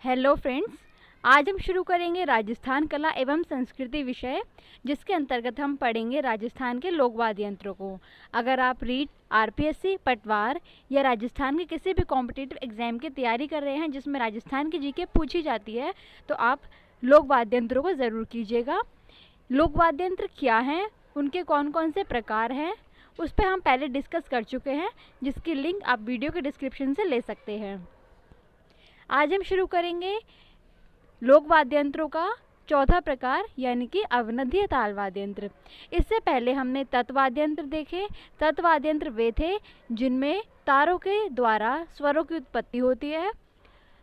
Hello friends, आज हम शुरू करेंगे राजस्थान कला एवं संस्कृति विषय, जिसके अंतर्गत हम पढ़ेंगे राजस्थान के लोक वाद्य यंत्रों को। अगर आप रीट, आरपीएससी, पटवार या राजस्थान के किसी भी कॉम्पिटिटिव एग्जाम की तैयारी कर रहे हैं जिसमें राजस्थान की जीके पूछी जाती है, तो आप लोक वाद्य यंत्रों को ज़रूर कीजिएगा। लोक वाद्य यंत्र क्या हैं, उनके कौन कौन से प्रकार हैं, उस पर हम पहले डिस्कस कर चुके हैं, जिसकी लिंक आप वीडियो के डिस्क्रिप्शन से ले सकते हैं। आज हम शुरू करेंगे लोक वाद्य यंत्रों का चौथा प्रकार यानी कि अवनदीय ताल वाद्य यंत्र। इससे पहले हमने तत्वाद्य यंत्र देखे। तत्वाद्य यंत्र वे थे जिनमें तारों के द्वारा स्वरों की उत्पत्ति होती है।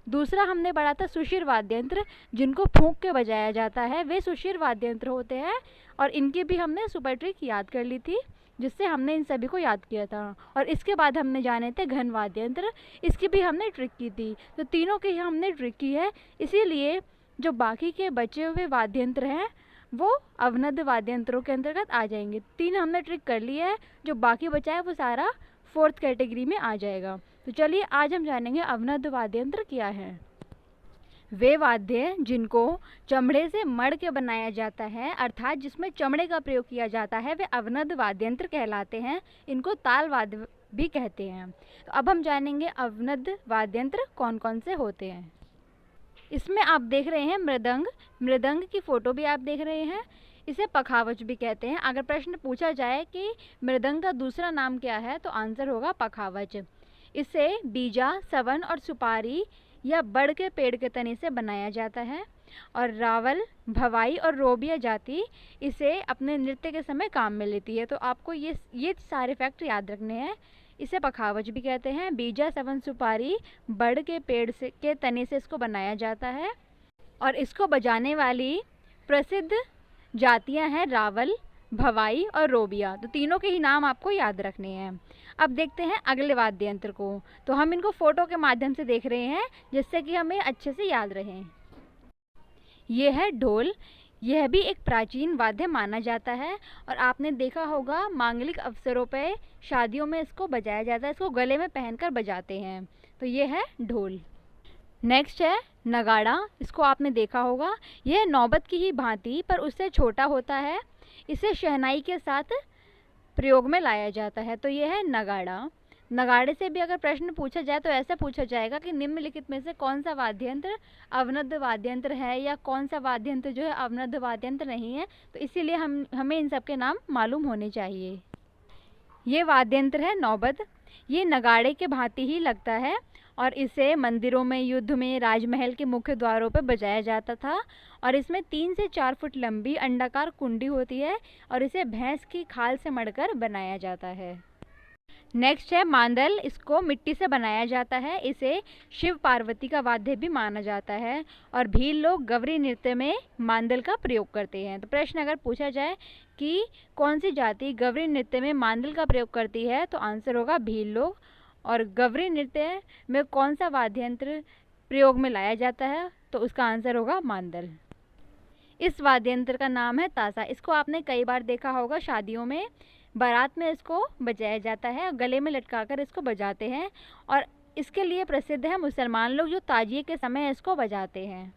दूसरा हमने पढ़ा था सुशिर वाद्य यंत्र, जिनको फूंक के बजाया जाता है, वे सुशिर वाद्य यंत्र होते हैं। और इनकी भी हमने सुपर ट्रिक याद कर ली थी, जिससे हमने इन सभी को याद किया था। और इसके बाद हमने जाने थे घन वाद्य यंत्र, इसकी भी हमने ट्रिक की थी। तो तीनों की हमने ट्रिक की है, इसीलिए जो बाकी के बचे हुए वाद्य यंत्र हैं वो अवनद वाद्य यंत्रों के अंतर्गत आ जाएंगे। तीन हमने ट्रिक कर ली है, जो बाकी बचा है वो सारा फोर्थ कैटेगरी में आ जाएगा। तो चलिए आज हम जानेंगे अवनद वाद्य यंत्र क्या है। वे वाद्य जिनको चमड़े से मढ़ के बनाया जाता है, अर्थात जिसमें चमड़े का प्रयोग किया जाता है, वे अवनद वाद्य यंत्र कहलाते हैं। इनको ताल वाद्य भी कहते हैं। तो अब हम जानेंगे अवनद वाद्य यंत्र कौन कौन से होते हैं। इसमें आप देख रहे हैं मृदंग, मृदंग की फ़ोटो भी आप देख रहे हैं। इसे पखावज भी कहते हैं। अगर प्रश्न पूछा जाए कि मृदंग का दूसरा नाम क्या है, तो आंसर होगा पखावज। इसे बीजा, सवन और सुपारी या बड़ के पेड़ के तने से बनाया जाता है। और रावल, भवाई और रोबिया जाति इसे अपने नृत्य के समय काम में लेती है। तो आपको ये सारे फैक्ट याद रखने हैं। इसे पखावज भी कहते हैं। बीजा, सवन, सुपारी, बड़ के पेड़ से के तने से इसको बनाया जाता है। और इसको बजाने वाली प्रसिद्ध जातियां हैं रावल, भवाई और रोबिया। तो तीनों के ही नाम आपको याद रखने हैं। अब देखते हैं अगले वाद्य यंत्र को। तो हम इनको फोटो के माध्यम से देख रहे हैं, जिससे कि हमें अच्छे से याद रहे। ये है ढोल। यह भी एक प्राचीन वाद्य माना जाता है और आपने देखा होगा मांगलिक अवसरों पे, शादियों में इसको बजाया जाता है। इसको गले में पहनकर बजाते हैं। तो ये है ढोल। नेक्स्ट है नगाड़ा। इसको आपने देखा होगा। यह नौबत की ही भांति पर उससे छोटा होता है। इसे शहनाई के साथ प्रयोग में लाया जाता है। तो यह है नगाड़ा। नगाड़े से भी अगर प्रश्न पूछा जाए तो ऐसा पूछा जाएगा कि निम्नलिखित में से कौन सा वाद्य यंत्र अवनद वाद्य यंत्र है या कौन सा वाद्य यंत्र जो है अवनद वाद्य यंत्र नहीं है। तो इसीलिए हमें इन सब के नाम मालूम होने चाहिए। ये वाद्य यंत्र है नौबत। ये नगाड़े के भांति ही लगता है और इसे मंदिरों में, युद्ध में, राजमहल के मुख्य द्वारों पर बजाया जाता था। और इसमें 3 से 4 फुट लंबी अंडाकार कुंडी होती है और इसे भैंस की खाल से मढ़कर बनाया जाता है। नेक्स्ट है मांदल। इसको मिट्टी से बनाया जाता है। इसे शिव पार्वती का वाद्य भी माना जाता है और भील लोग गवरी नृत्य में मांदल का प्रयोग करते हैं। तो प्रश्न अगर पूछा जाए कि कौन सी जाति गवरी नृत्य में मांदल का प्रयोग करती है, तो आंसर होगा भील लोग। और गवरी नृत्य में कौन सा वाद्य यंत्र प्रयोग में लाया जाता है, तो उसका आंसर होगा मांदल। इस वाद्य यंत्र का नाम है तासा। इसको आपने कई बार देखा होगा शादियों में, बारात में इसको बजाया जाता है और गले में लटकाकर इसको बजाते हैं। और इसके लिए प्रसिद्ध है मुसलमान लोग, जो ताजिए के समय इसको बजाते हैं।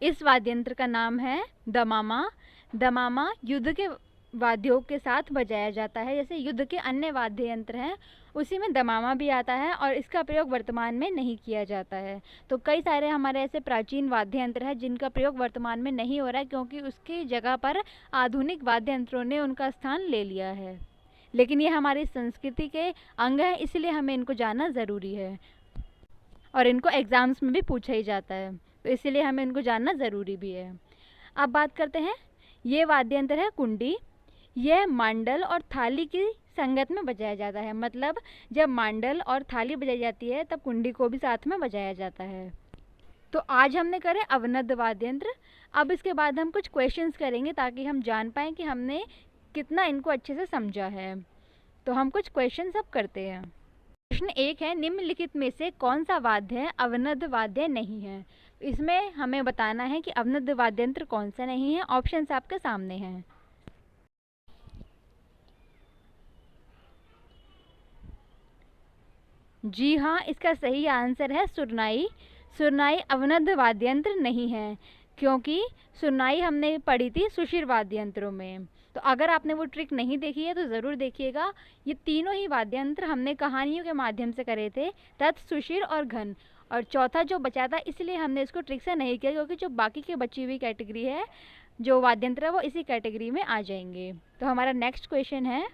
इस वाद्य यंत्र का नाम है दमामा। दमामा युद्ध के वाद्यों के साथ बजाया जाता है। जैसे युद्ध के अन्य वाद्य यंत्र हैं, उसी में दमामा भी आता है और इसका प्रयोग वर्तमान में नहीं किया जाता है। तो कई सारे हमारे ऐसे प्राचीन वाद्य यंत्र हैं जिनका प्रयोग वर्तमान में नहीं हो रहा है, क्योंकि उसकी जगह पर आधुनिक वाद्य यंत्रों ने उनका स्थान ले लिया है। लेकिन ये हमारी संस्कृति के अंग हैं, इसलिए हमें इनको जानना ज़रूरी है और इनको एग्ज़ाम्स में भी पूछा ही जाता है। तो इसीलिए हमें इनको जानना ज़रूरी भी है। अब बात करते हैं, ये वाद्य यंत्र है कुंडी। यह मांडल और थाली की संगत में बजाया जाता है। मतलब जब मांडल और थाली बजाई जाती है तब कुंडी को भी साथ में बजाया जाता है। तो आज हमने करे अवनद वाद्य यंत्र। अब इसके बाद हम कुछ क्वेश्चंस करेंगे ताकि हम जान पाएँ कि हमने कितना इनको अच्छे से समझा है। तो हम कुछ क्वेश्चंस अब करते हैं। प्रश्न 1 है, निम्नलिखित में से कौन सा वाद्य अवनद वाद्य नहीं है। इसमें हमें बताना है कि अवनद वाद्य यंत्र कौन सा नहीं है। ऑप्शंस आपके सामने हैं। जी हाँ, इसका सही आंसर है सुरनाई। सुरनाई अवनद वाद्य यंत्र नहीं है, क्योंकि सुरनाई हमने पढ़ी थी सुशिर वाद्य यंत्रों में। तो अगर आपने वो ट्रिक नहीं देखी है तो ज़रूर देखिएगा। ये तीनों ही वाद्य यंत्र हमने कहानियों के माध्यम से करे थे, तत्, सुशिर और घन। और चौथा जो बचा था इसलिए हमने इसको ट्रिक से नहीं किया, क्योंकि जो बाकी की बची हुई कैटेगरी है जो वाद्य यंत्र है वो इसी कैटेगरी में आ जाएंगे। तो हमारा नेक्स्ट क्वेश्चन है,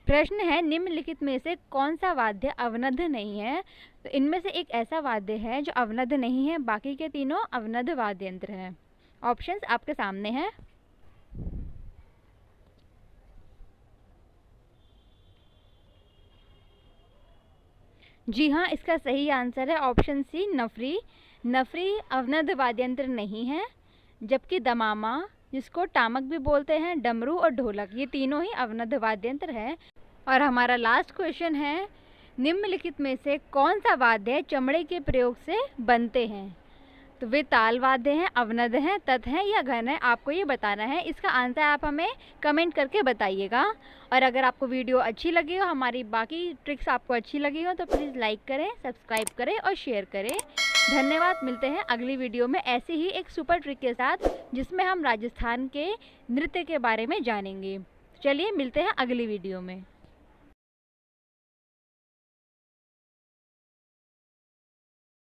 प्रश्न है निम्नलिखित में से कौन सा वाद्य अवनद नहीं है। तो इनमें से एक ऐसा वाद्य है जो अवनद नहीं है, बाकी के तीनों अवनद वाद्य यंत्र हैं। ऑप्शंस आपके सामने हैं। जी हाँ, इसका सही आंसर है ऑप्शन सी, नफरी। नफरी अवनद वाद्य यंत्र नहीं है, जबकि दमामा, जिसको टामक भी बोलते हैं, डमरू और ढोलक, ये तीनों ही अवनद वाद्य यंत्र है। और हमारा लास्ट क्वेश्चन है, निम्नलिखित में से कौन सा वाद्य चमड़े के प्रयोग से बनते हैं। तो वे ताल वाद्य हैं, अवनद हैं, तत् हैं या घन है, आपको ये बताना है। इसका आंसर आप हमें कमेंट करके बताइएगा। और अगर आपको वीडियो अच्छी लगी हो, हमारी बाकी ट्रिक्स आपको अच्छी लगी हो, तो प्लीज़ लाइक करें, सब्सक्राइब करें और शेयर करें। धन्यवाद। मिलते हैं अगली वीडियो में ऐसे ही एक सुपर ट्रिक के साथ, जिसमें हम राजस्थान के नृत्य के बारे में जानेंगे। चलिए मिलते हैं अगली वीडियो में।